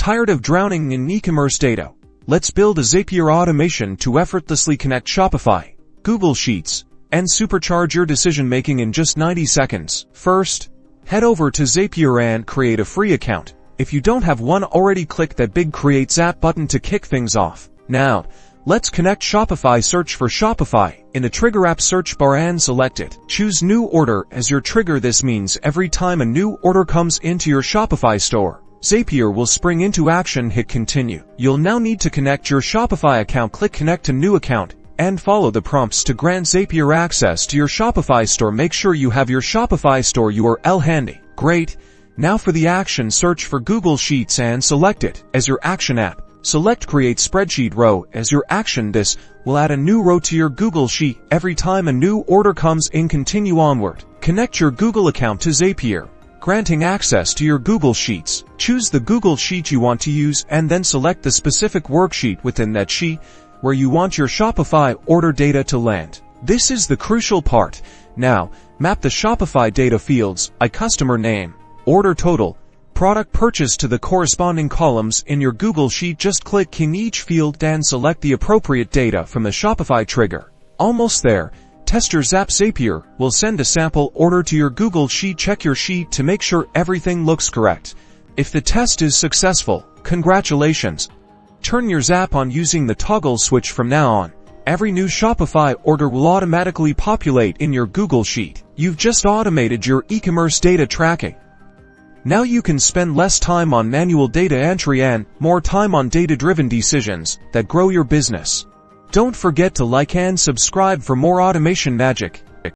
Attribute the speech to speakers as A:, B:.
A: Tired of drowning in e-commerce data? Let's build a Zapier automation to effortlessly connect Shopify, Google Sheets, and supercharge your decision-making in just 90 seconds. First, head over to Zapier and create a free account. If you don't have one already, click that big Create Zap button to kick things off. Now, let's connect Shopify. Search for Shopify in the Trigger app search bar and select it. Choose New Order as your trigger. This means every time a new order comes into your Shopify store, Zapier will spring into action. Hit Continue. You'll now need to connect your Shopify account. Click Connect to New Account and follow the prompts to grant Zapier access to your Shopify store. Make sure you have your Shopify store URL handy. Great. Now for the action, search for Google Sheets and select it as your action app. Select Create Spreadsheet row as your action. This will add a new row to your Google Sheet every time a new order comes in. Continue onward. Connect your Google account to Zapier, granting access to your Google Sheets. Choose the Google Sheet you want to use and then select the specific worksheet within that sheet where you want your Shopify order data to land. This is the crucial part. Now, map the Shopify data fields, customer name, order total, product purchase to the corresponding columns in your Google Sheet. Just click in each field and select the appropriate data from the Shopify trigger. Almost there. Test your Zap. Zapier will send a sample order to your Google Sheet. Check your sheet to make sure everything looks correct. If the test is successful, congratulations. Turn your Zap on using the toggle switch from now on. Every new Shopify order will automatically populate in your Google Sheet. You've just automated your e-commerce data tracking. Now you can spend less time on manual data entry and more time on data-driven decisions that grow your business. Don't forget to like and subscribe for more automation magic.